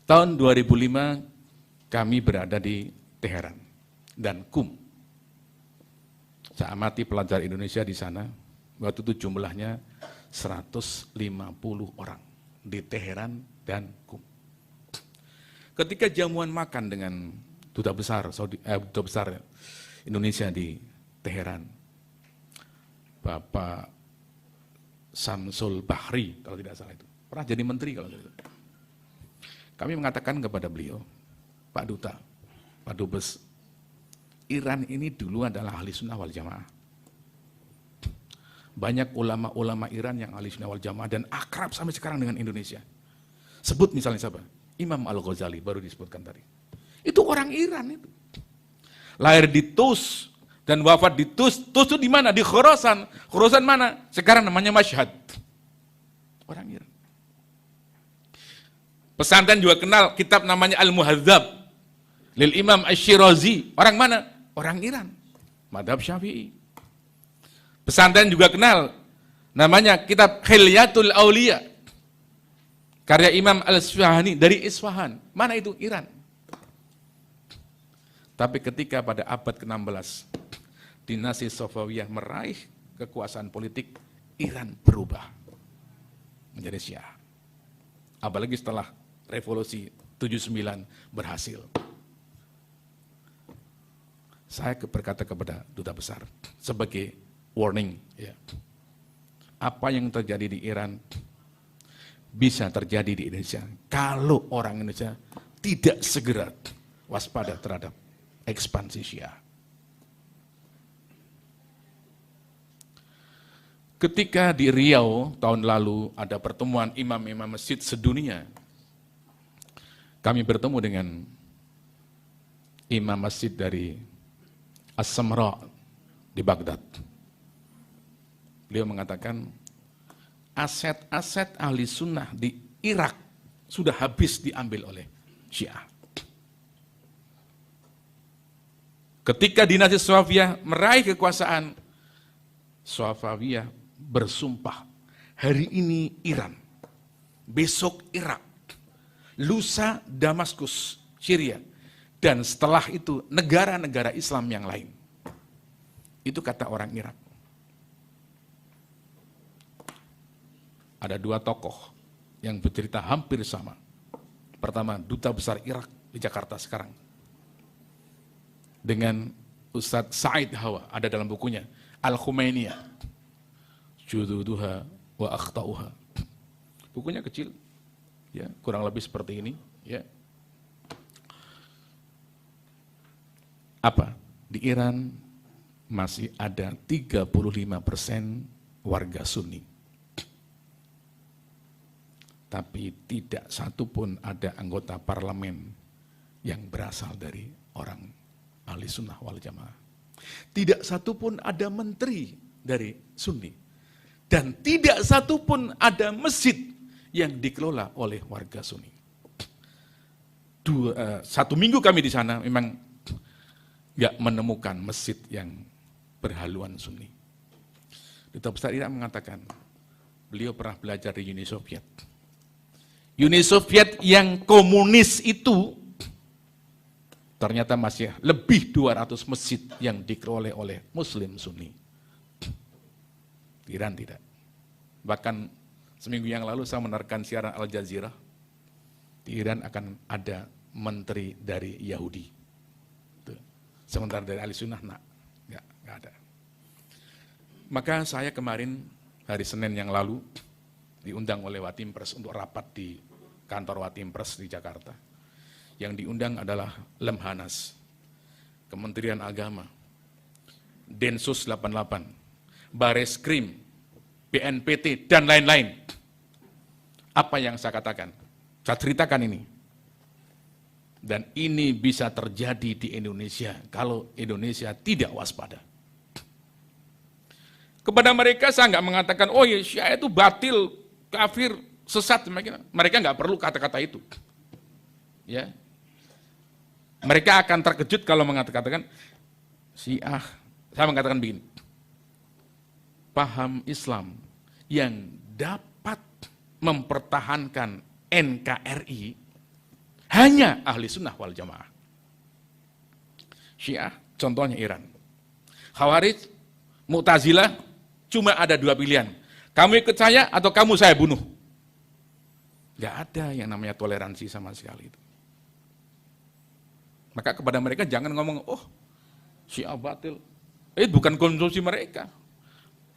Tahun 2005 kami berada di Teheran dan Qum. Saya amati pelajar Indonesia di sana, waktu itu jumlahnya 150 orang di Teheran dan Qum. Ketika jamuan makan dengan duta besar Indonesia di Teheran, Bapak Samsul Bahri kalau tidak salah itu, pernah jadi menteri kalau tidak salah. Kami mengatakan kepada beliau, Pak Duta, Pak Dubes, Iran ini dulu adalah ahli sunnah wal jamaah. Banyak ulama-ulama Iran yang ahli sunnah wal jamaah dan akrab sampai sekarang dengan Indonesia. Sebut misalnya siapa? Imam Al-Ghazali, baru disebutkan tadi. Itu orang Iran itu. Lahir di Tus dan wafat di Tus. Tus itu di mana? Di Khorasan. Khorasan mana? Sekarang namanya Mashhad. Orang Iran. Pesantren juga kenal kitab namanya Al-Muhadzab lil Imam Asy-Syirazi. Orang mana? Orang Iran. Madhab Syafi'i. Pesantren juga kenal namanya kitab Khilyatul Auliya karya Imam Al-Isfahani dari Isfahan. Mana itu? Iran. Tapi ketika pada abad ke-16 dinasti Safawiyah meraih kekuasaan politik, Iran berubah menjadi Syiah. Apalagi setelah revolusi 79 berhasil. Saya berkata kepada duta besar sebagai warning, ya, apa yang terjadi di Iran bisa terjadi di Indonesia kalau orang Indonesia tidak segera waspada terhadap ekspansi Syiah. Ketika di Riau tahun lalu ada pertemuan imam-imam masjid sedunia, kami bertemu dengan imam masjid dari As-Samra di Baghdad. Beliau mengatakan aset-aset ahli sunnah di Irak sudah habis diambil oleh Syiah. Ketika dinasti Safawiyah meraih kekuasaan, Safawiyah bersumpah, hari ini Iran, besok Irak, lusa Damaskus, Syria, dan setelah itu negara-negara Islam yang lain. Itu kata orang Irak. Ada dua tokoh yang bercerita hampir sama. Pertama, duta besar Irak di Jakarta sekarang. Dengan Ustadz Said Hawa, ada dalam bukunya, Al-Khumainiyah, Jududuha wa Akhtauha. Bukunya kecil, ya, kurang lebih seperti ini. Ya. Apa? Di Iran masih ada 35% warga Sunni. Tapi tidak satupun ada anggota parlemen yang berasal dari orang ahli sunnah wal jamaah. Tidak satupun ada menteri dari Sunni. Dan tidak satupun ada masjid yang dikelola oleh warga Sunni. Satu minggu kami di sana memang nggak menemukan masjid yang berhaluan Sunni. Duta besar Irak mengatakan, beliau pernah belajar di Uni Soviet. Uni Soviet yang komunis itu ternyata masih lebih 200 masjid yang dikelola oleh Muslim Sunni. Iran tidak. Bahkan seminggu yang lalu saya mendengarkan siaran Al Jazeera, di Iran akan ada menteri dari Yahudi. Sementara dari ahli sunnah, nggak ada. Maka saya kemarin, hari Senin yang lalu, diundang oleh Watimpres untuk rapat di kantor Watimpres di Jakarta. Yang diundang adalah Lemhanas, Kementerian Agama, Densus 88, Bareskrim, BNPT, dan lain-lain. Apa yang saya katakan? Saya ceritakan ini. Dan ini bisa terjadi di Indonesia kalau Indonesia tidak waspada. Kepada mereka saya nggak mengatakan, oh ya Syiah itu batil, kafir, sesat. Mereka nggak perlu kata-kata itu. Ya, mereka akan terkejut kalau mengatakan Syiah. Saya mengatakan begini, paham Islam yang dapat mempertahankan NKRI hanya ahli sunnah wal jamaah. Syiah, contohnya Iran. Khawarij, Mu'tazilah, cuma ada dua pilihan. Kamu ikut saya atau kamu saya bunuh. Gak ada yang namanya toleransi sama sekali itu. Maka kepada mereka jangan ngomong, oh Syiah batil. Bukan konsumsi mereka.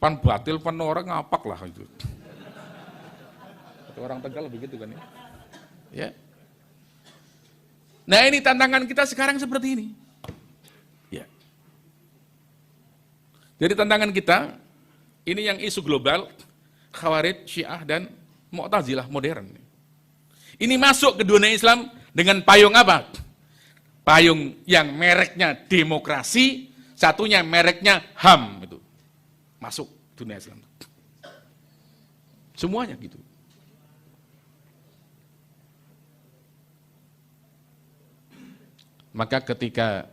Pan batil, pan orang ngapak lah itu. Orang Tegal begitu kan ya. Ya. Nah ini tantangan kita sekarang seperti ini. Ya. Jadi tantangan kita, ini yang isu global, Khawarij, Syiah, dan Mu'tazilah modern. Ini masuk ke dunia Islam dengan payung apa? Payung yang mereknya demokrasi, satunya mereknya HAM. Itu. Masuk dunia Islam. Semuanya gitu. Maka ketika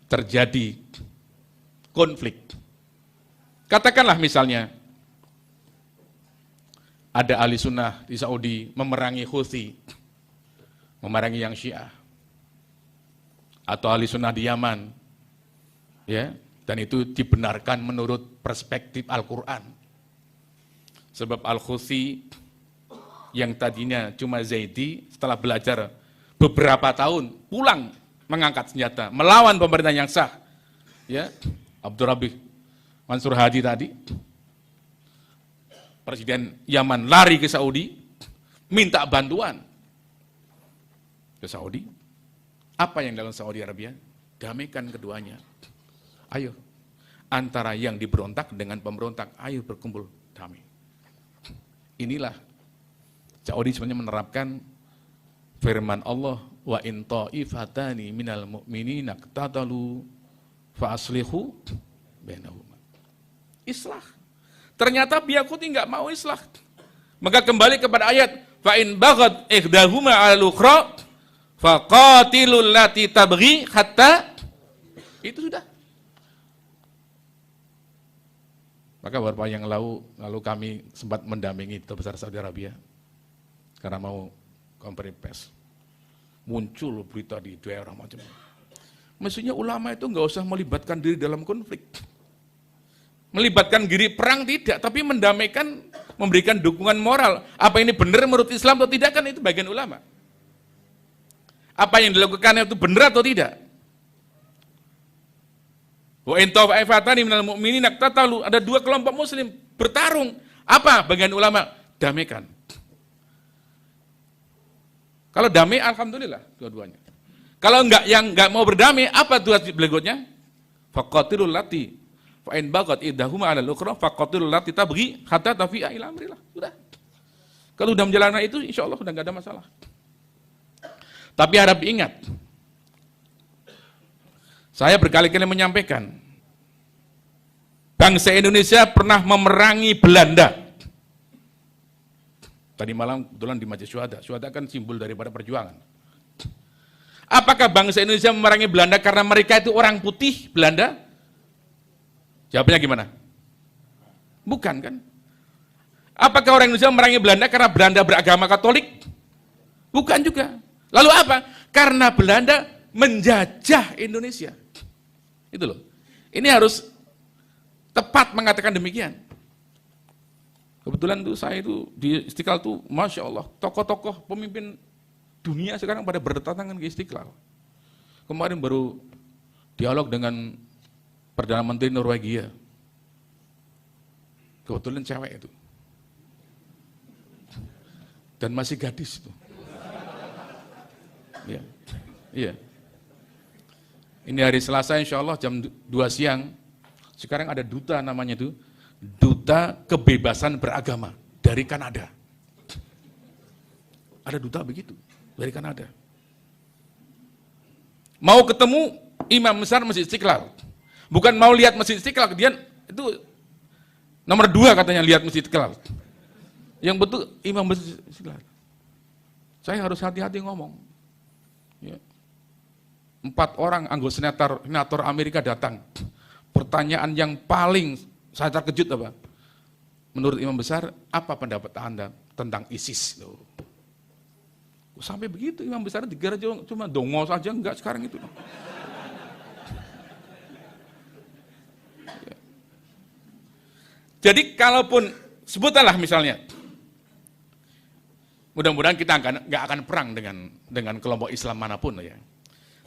terjadi konflik, katakanlah misalnya ada ahli sunnah di Saudi memerangi Houthi, memerangi yang Syiah, atau ahli sunnah di Yaman, ya, dan itu dibenarkan menurut perspektif Al-Quran. Sebab Al-Houthi yang tadinya cuma Zaidi, setelah belajar beberapa tahun, pulang mengangkat senjata, melawan pemerintah yang sah. Ya, Abdul Rabi Mansur Hadi tadi, Presiden Yaman lari ke Saudi, minta bantuan ke Saudi. Apa yang dalam Saudi Arabia? Damaikan keduanya. Ayo, antara yang diberontak dengan pemberontak, ayo berkumpul damai. Inilah Saudi sebenarnya menerapkan firman Allah, wa in ta'ifatani minal mu'minina qatatalu fa aslihu bainahuma. Islah. Ternyata pihak Houthi enggak mau islah. Maka kembali kepada ayat, fa in baghat ihdahuma 'alal ukhra faqatilul lati tabghi hatta, itu sudah. Maka beberapa yang lalu kami sempat mendampingi Duta Besar Saudi Arabia karena mau konferensi pers. Muncul berita di daerah macam-macam. Mestinya ulama itu nggak usah melibatkan diri dalam konflik. Melibatkan diri perang tidak, tapi mendamaikan, memberikan dukungan moral. Apa ini benar menurut Islam atau tidak, kan itu bagian ulama. Apa yang dilakukan itu benar atau tidak? Wa in ta'ifatani minal mu'minina iqtatalu, ada dua kelompok muslim bertarung. Apa bagian ulama? Damaikan. Kalau damai, alhamdulillah dua-duanya. Kalau yang enggak mau berdamai, apa tugas berikutnya? Faqatilul lati fa in baghat idahuma 'alal ukhra faqatilul lati tabghi hatta tafi'a ila amrillah. Sudah. Kalau sudah menjalankan itu, insya Allah sudah enggak ada masalah. Tapi harap diingat, saya berkali-kali menyampaikan, bangsa Indonesia pernah memerangi Belanda. Tadi malam kebetulan di Majelis Syuhada. Syuhada kan simbol daripada perjuangan. Apakah bangsa Indonesia memerangi Belanda karena mereka itu orang putih Belanda? Jawabnya gimana? Bukan kan? Apakah orang Indonesia memerangi Belanda karena Belanda beragama Katolik? Bukan juga. Lalu apa? Karena Belanda menjajah Indonesia. Itu loh. Ini harus tepat mengatakan demikian. Kebetulan tuh saya itu di Istiqlal tuh, Masya Allah, tokoh-tokoh pemimpin dunia sekarang pada berdatangan ke Istiqlal. Kemarin baru dialog dengan Perdana Menteri Norwegia. Kebetulan cewek itu. Dan masih gadis itu. Iya. Iya. Ini hari Selasa insya Allah jam 2 siang. Sekarang ada duta namanya itu. Duta Kebebasan Beragama dari Kanada. Ada duta begitu dari Kanada. Mau ketemu imam besar Masjid Istiqlal. Bukan mau lihat Masjid Istiqlal, dia itu nomor 2 katanya lihat Masjid Istiqlal. Yang betul imam Masjid Istiqlal. Saya harus hati-hati ngomong. Ya. 4 orang anggota senator Amerika datang. Pertanyaan yang paling saya terkejut apa? Menurut imam besar, apa pendapat Anda tentang ISIS? Sampai begitu imam besar dikira cuma dongos saja, enggak sekarang itu. Jadi kalaupun sebutlah misalnya, mudah-mudahan kita nggak akan perang dengan kelompok Islam manapun ya.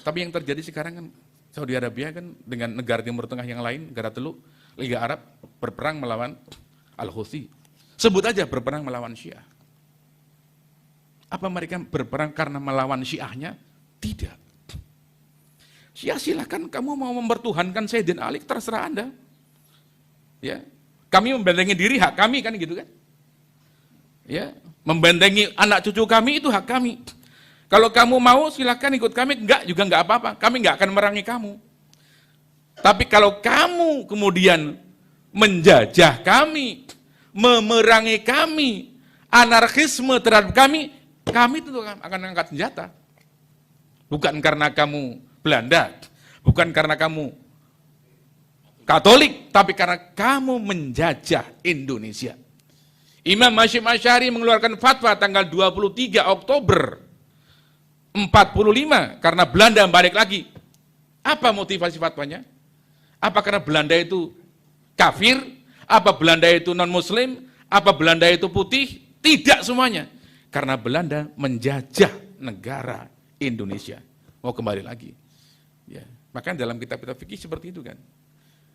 Tapi yang terjadi sekarang kan Saudi Arabia kan dengan negara Timur Tengah yang lain, negara Teluk, Liga Arab berperang melawan Al-Houthi. Sebut aja berperang melawan Syiah. Apa mereka berperang karena melawan Syiahnya? Tidak. Syiah silakan kamu mau mempertuhankan Sayyidina Ali, terserah Anda. Ya. Kami membentengi diri, hak kami kan gitu kan. Ya, membentengi anak cucu kami itu hak kami. Kalau kamu mau silakan ikut kami, enggak juga enggak apa-apa. Kami enggak akan merangi kamu. Tapi kalau kamu kemudian menjajah kami, memerangi kami, anarkisme terhadap kami itu akan angkat senjata. Bukan karena kamu Belanda, bukan karena kamu Katolik, tapi karena kamu menjajah Indonesia. Imam Hasyim Asy'ari mengeluarkan fatwa tanggal 23 Oktober 45 karena Belanda balik lagi. Apa motivasi fatwanya? Apa karena Belanda itu kafir? Apa Belanda itu non-muslim? Apa Belanda itu putih? Tidak semuanya. Karena Belanda menjajah negara Indonesia. Mau kembali lagi. Ya. Bahkan dalam kitab-kitab fikih seperti itu kan.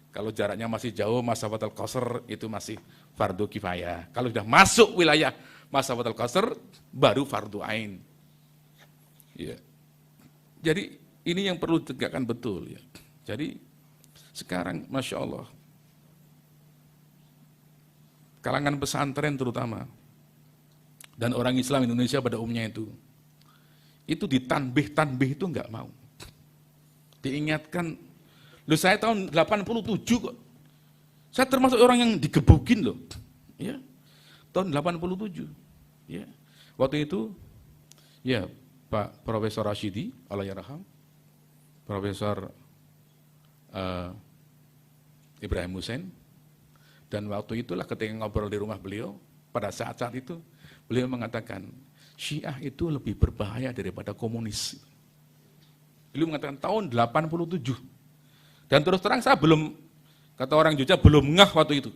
Kalau jaraknya masih jauh, masafatul qasr itu masih fardu kifayah. Kalau sudah masuk wilayah masafatul qasr, baru fardu ain. Ya. Jadi ini yang perlu ditegakkan betul. Ya. Jadi sekarang, Masya Allah, kalangan pesantren terutama, dan orang Islam Indonesia pada umumnya itu ditanbih itu enggak mau. Diingatkan, loh saya tahun 87 kok. Saya termasuk orang yang digebukin loh. Ya. Tahun 87. Ya. Waktu itu ya Pak Profesor Rasyidi, Allahyarham, Profesor Ibrahim Hussein, dan waktu itulah ketika ngobrol di rumah beliau, pada saat-saat itu beliau mengatakan Syiah itu lebih berbahaya daripada komunis. Beliau mengatakan tahun 87. Dan terus terang saya belum, kata orang Jogja, belum ngeh waktu itu.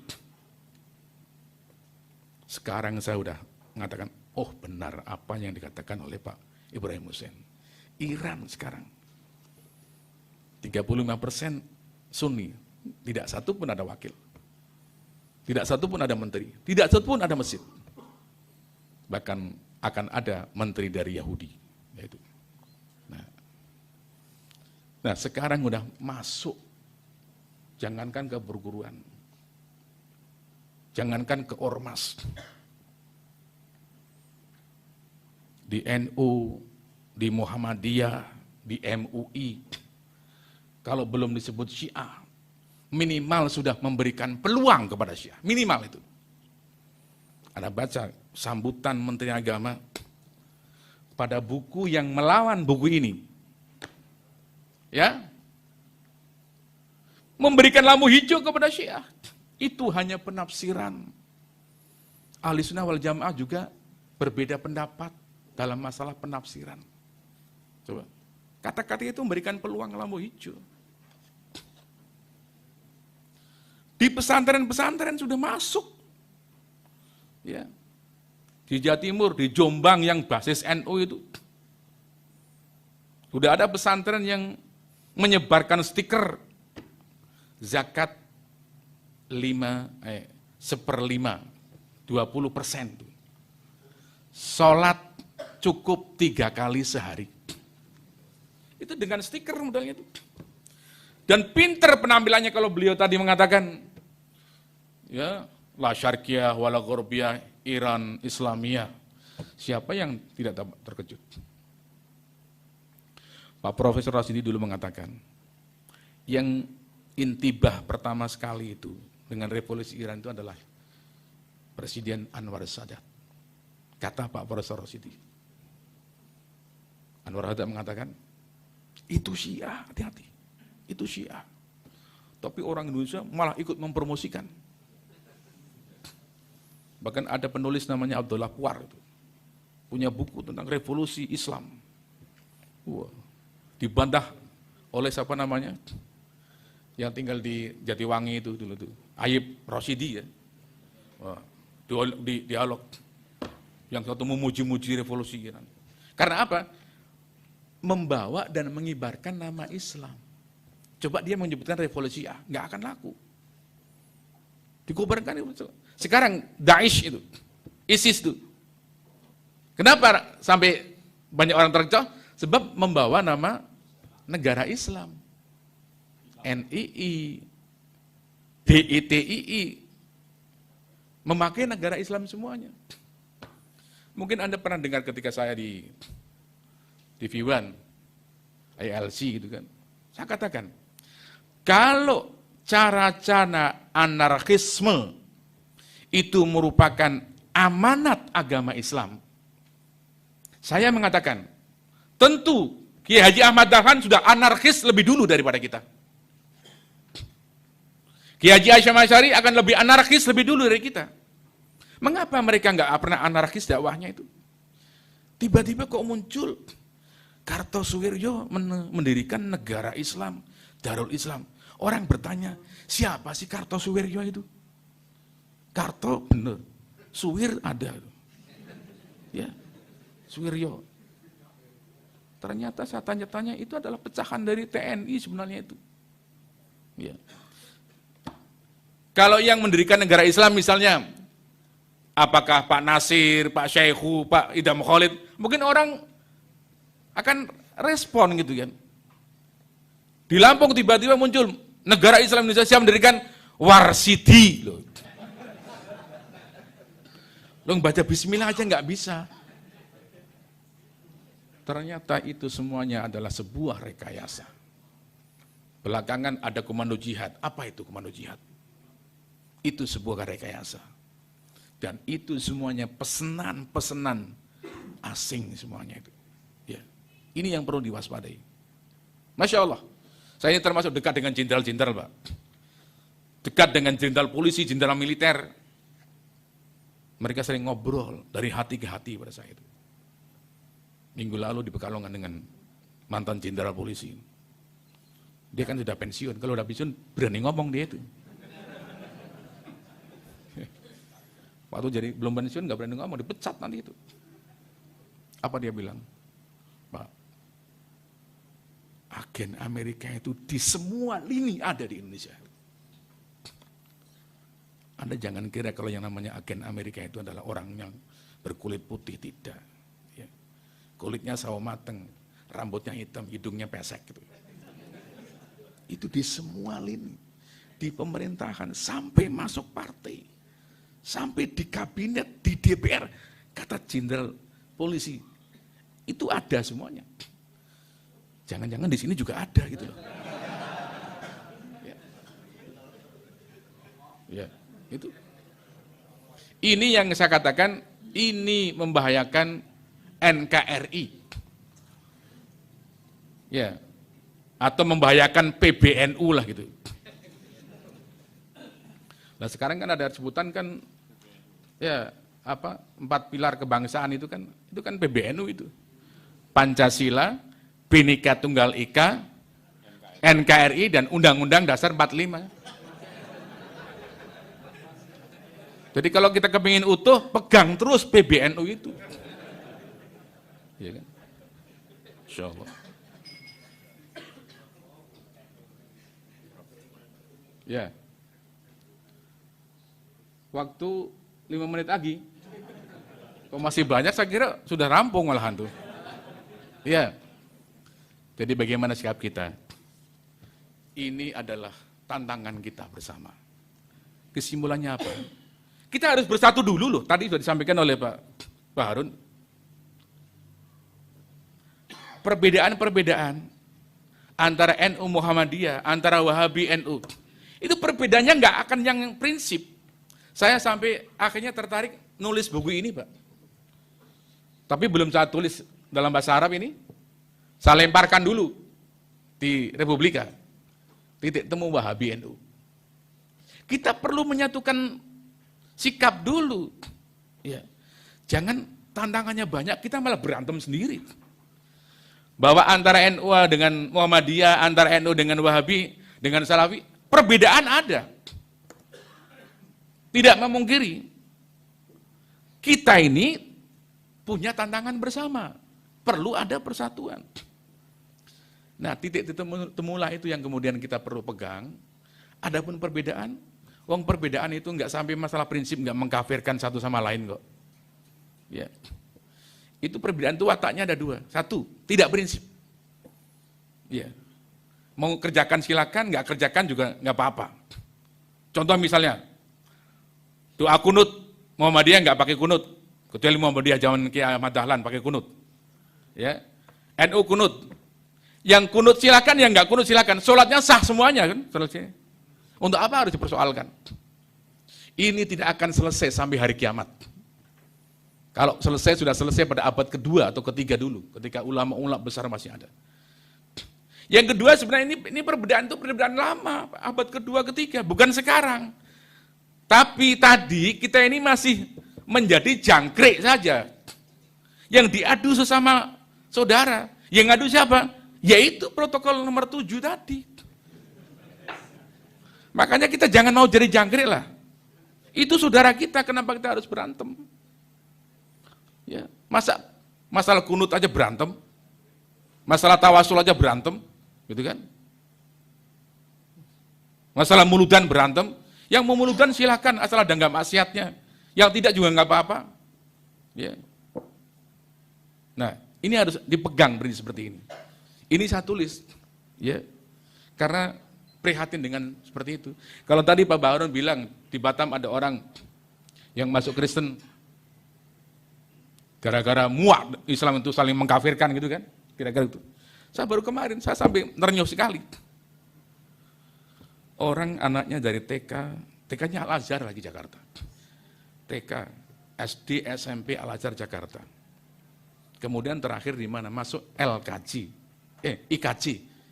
Sekarang saya udah mengatakan, oh benar apa yang dikatakan oleh Pak Ibrahim Hussein. Iran sekarang, 35% Sunni, tidak satu pun ada wakil. Tidak satu pun ada menteri, tidak satu pun ada masjid. Bahkan akan ada menteri dari Yahudi. Yaitu. Nah sekarang udah masuk, jangankan ke perguruan, jangankan ke ormas, di NU, di Muhammadiyah, di MUI, kalau belum disebut Syiah, minimal sudah memberikan peluang kepada Syiah, minimal itu. Anda baca sambutan Menteri Agama pada buku yang melawan buku ini. Ya, memberikan lampu hijau kepada Syiah. Itu hanya penafsiran. Ahlussunnah wal Jamaah juga berbeda pendapat dalam masalah penafsiran. Coba, kata-kata itu memberikan peluang lampu hijau. Di pesantren-pesantren sudah masuk. Ya. Di Jawa Timur, di Jombang yang basis NU itu. Sudah ada pesantren yang menyebarkan stiker zakat 1/5, 20%. Sholat cukup 3 kali sehari. Itu dengan stiker modalnya itu. Dan pinter penampilannya kalau beliau tadi mengatakan, ya, la syarqiyah wala gharbiyah, Iran Islamiyah. Siapa yang tidak terkejut? Pak Profesor Rasyidi dulu mengatakan, yang intibah pertama sekali itu dengan revolusi Iran itu adalah Presiden Anwar Sadat. Kata Pak Profesor Rasyidi. Anwar Sadat mengatakan, itu Syiah, hati-hati. Itu Syiah. Tapi orang Indonesia malah ikut mempromosikan. Bahkan ada penulis namanya Abdullah Puar. punya buku tentang revolusi Islam. Wah, dibantah oleh siapa namanya? Yang tinggal di Jatiwangi itu dulu tuh, Ayib Rosidi ya. Wah, di dialog yang satu memuji-muji revolusi Iran. Karena apa? Membawa dan mengibarkan nama Islam. Coba dia menyebutkan revolusi nggak akan laku. Dikobarkan itu. Sekarang Daesh itu, ISIS itu. Kenapa sampai banyak orang terkecoh? Sebab membawa nama negara Islam. NII, DITII, memakai negara Islam semuanya. Mungkin Anda pernah dengar ketika saya di TV One, ILC gitu kan. Saya katakan, kalau cara-cara anarkisme itu merupakan amanat agama Islam, saya mengatakan, tentu Kiai Haji Ahmad Dahlan sudah anarkis lebih dulu daripada kita. Kiai Haji Hasyim Asy'ari akan lebih anarkis lebih dulu dari kita. Mengapa mereka nggak pernah anarkis dakwahnya itu? Tiba-tiba kok muncul Kartosuwiryo mendirikan negara Islam, Darul Islam. Orang bertanya, siapa sih Kartosuwiryo itu? Karto bener, Suwir ada. Ya, Suwiryo. Ternyata saya tanya-tanya itu adalah pecahan dari TNI sebenarnya itu. Ya. Kalau yang mendirikan negara Islam misalnya, apakah Pak Nasir, Pak Syekhu, Pak Idham Khalid, mungkin orang akan respon gitu kan. Di Lampung tiba-tiba muncul negara Islam Indonesia mendirikan Warsidi. Loh baca bismillah aja nggak bisa. Ternyata itu semuanya adalah sebuah rekayasa. Belakangan ada komando jihad. Apa itu komando jihad? Itu sebuah rekayasa. Dan itu semuanya pesanan-pesanan asing semuanya itu. Ya. Ini yang perlu diwaspadai. Masya Allah. Saya ini termasuk dekat dengan jenderal-jenderal, Pak. Dekat dengan jenderal polisi, jenderal militer. Mereka sering ngobrol dari hati ke hati pada saya itu. Minggu lalu di Pekalongan dengan mantan jenderal polisi. Dia kan sudah pensiun. Kalau udah pensiun berani ngomong dia itu. Waktu jadi belum pensiun nggak berani ngomong, dipecat nanti itu. Apa dia bilang? Pak, agen Amerika itu di semua lini ada di Indonesia. Anda jangan kira kalau yang namanya agen Amerika itu adalah orang yang berkulit putih, tidak. Ya. Kulitnya sawo mateng, rambutnya hitam, hidungnya pesek gitu. Itu di semua lini, di pemerintahan sampai masuk partai. Sampai di kabinet, di DPR, kata jenderal polisi, itu ada semuanya. Jangan-jangan di sini juga ada gitu loh. Ya. Ya, itu. Ini yang saya katakan, ini membahayakan NKRI. Ya. Atau membahayakan PBNU lah gitu. Nah sekarang kan ada sebutan kan, ya apa 4 pilar kebangsaan itu kan PBNU itu. Pancasila, Bhinneka Tunggal Ika, NKRI dan Undang-Undang Dasar 45. Jadi kalau kita kepingin utuh, pegang terus PBNU itu. Iya kan? Insya Allah. Ya. Waktu 5 menit lagi. Kok masih banyak, saya kira sudah rampung malahan tuh. Ya. Jadi bagaimana sikap kita? Ini adalah tantangan kita bersama. Kesimpulannya apa? Kita harus bersatu dulu loh. Tadi sudah disampaikan oleh Pak Harun. Perbedaan-perbedaan antara NU Muhammadiyah, antara Wahabi NU, itu perbedaannya nggak akan yang prinsip. Saya sampai akhirnya tertarik nulis buku ini, Pak. Tapi belum saya tulis dalam bahasa Arab ini. Saya lemparkan dulu di Republika. Titik temu Wahabi NU. Kita perlu menyatukan sikap dulu. Ya. Jangan tantangannya banyak, kita malah berantem sendiri. Bahwa antara NU dengan Muhammadiyah, antara NU dengan Wahabi, dengan Salafi, perbedaan ada. Tidak memungkiri. Kita ini punya tantangan bersama. Perlu ada persatuan. Nah, titik-titik temulah itu yang kemudian kita perlu pegang. Adapun perbedaan, perbedaan itu enggak sampai masalah prinsip, enggak mengkafirkan satu sama lain kok. Ya. Itu perbedaan itu wataknya ada dua. Satu, tidak prinsip. Ya. Mau kerjakan silakan, nggak kerjakan juga nggak apa-apa. Contoh misalnya, doa kunut, Muhammadiyah nggak pakai kunut. Kecuali Muhammadiyah zaman Kiai Ahmad Dahlan pakai kunut. Ya. NU kunut. Yang kunut silakan, yang nggak kunut silakan. Sholatnya sah semuanya kan. Selesai. Untuk apa harus dipersoalkan? Ini tidak akan selesai sampai hari kiamat. Kalau selesai, sudah selesai pada abad kedua atau ketiga dulu, ketika ulama-ulama besar masih ada. Yang kedua sebenarnya ini perbedaan itu perbedaan lama, abad kedua, ketiga, bukan sekarang. Tapi tadi kita ini masih menjadi jangkrik saja. Yang diadu sesama saudara. Yang ngadu siapa? Yaitu protokol nomor 7 tadi. Makanya kita jangan mau jadi jangkrik lah. Itu saudara kita, kenapa kita harus berantem? Ya, masalah kunut aja berantem, masalah tawasul aja berantem, gitu kan? Masalah muludan berantem, yang mau muludan silakan asal ada nggak maksiatnya, yang tidak juga nggak apa-apa. Ya. Nah, ini harus dipegang prinsip seperti ini. Ini saya tulis, ya, karena prihatin dengan seperti itu. Kalau tadi Pak Baharun bilang di Batam ada orang yang masuk Kristen. Gara-gara muak Islam itu saling mengkafirkan gitu kan, kira-kira itu. Saya baru kemarin, saya sampai ternyuh sekali. Orang anaknya dari TK-nya Al-Azhar lagi Jakarta. TK, SD, SMP Al-Azhar Jakarta. Kemudian terakhir di mana? Masuk IKJ,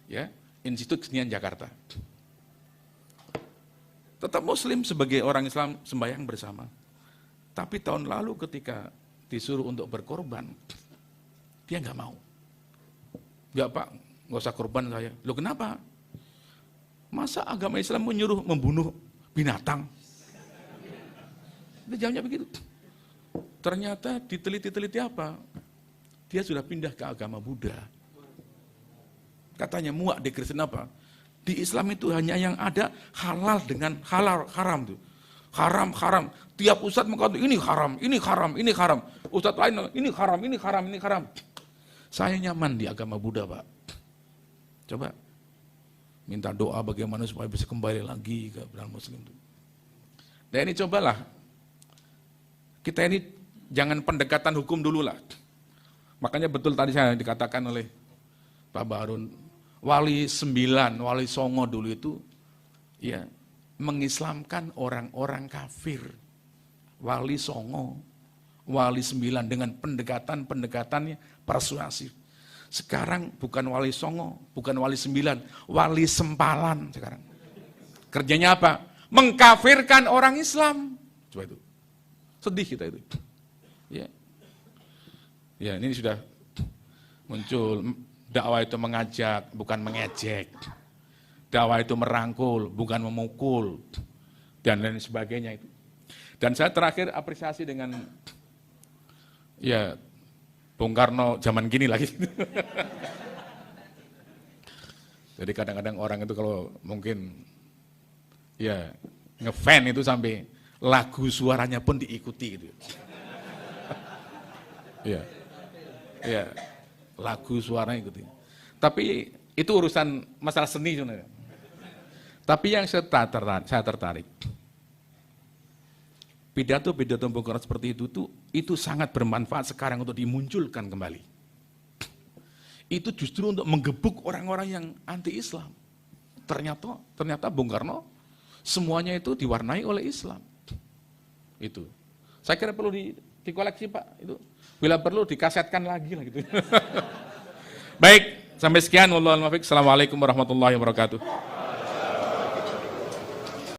ya, Institut Kesenian Jakarta. Tetap Muslim sebagai orang Islam sembahyang bersama. Tapi tahun lalu ketika disuruh untuk berkorban, dia nggak mau. Nggak Pak, nggak usah korban saya. Loh kenapa? Masa agama Islam menyuruh membunuh binatang? Dia jawabnya begitu. Ternyata diteliti-teliti apa? Dia sudah pindah ke agama Buddha. Katanya muak di Kristen apa? Di Islam itu hanya yang ada halal dengan halal, haram tuh. Haram. Tiap ustadz mengatakan ini haram, ini haram, ini haram. Ustadz lain, ini haram, ini haram, ini haram. Saya nyaman di agama Buddha, Pak. Coba minta doa bagaimana supaya bisa kembali lagi ke benar Muslim. Dan ini cobalah. Kita ini jangan pendekatan hukum dulu lah. Makanya betul tadi saya dikatakan oleh Pak Baharun, Wali 9, Wali Songo dulu itu, ya, mengislamkan orang-orang kafir. Wali Songo, Wali 9 dengan pendekatan-pendekatannya persuasif. Sekarang bukan Wali Songo, bukan Wali 9, Wali Sempalan sekarang. Kerjanya apa? Mengkafirkan orang Islam. Coba itu. Sedih kita itu. Ya. Ya, ini sudah muncul. Dakwah itu mengajak, bukan mengejek. Dakwah itu merangkul, bukan memukul, dan lain sebagainya itu. Dan saya terakhir apresiasi dengan, ya, Bung Karno zaman gini lagi. Jadi kadang-kadang orang itu kalau mungkin, ya, ngefan itu sampai lagu suaranya pun diikuti gitu. Ya, ya, lagu suaranya ikuti. Tapi itu urusan masalah seni sebenarnya. Tapi yang saya tertarik, pidato-pidato Bung Karno seperti itu sangat bermanfaat sekarang untuk dimunculkan kembali. Itu justru untuk menggebuk orang-orang yang anti-Islam. Ternyata Bung Karno semuanya itu diwarnai oleh Islam. Itu. Saya kira perlu dikoleksi Pak. Itu. Bila perlu dikasetkan lagi lah gitu. Baik, sampai sekian. Wallahualam. Assalamualaikum warahmatullahi wabarakatuh.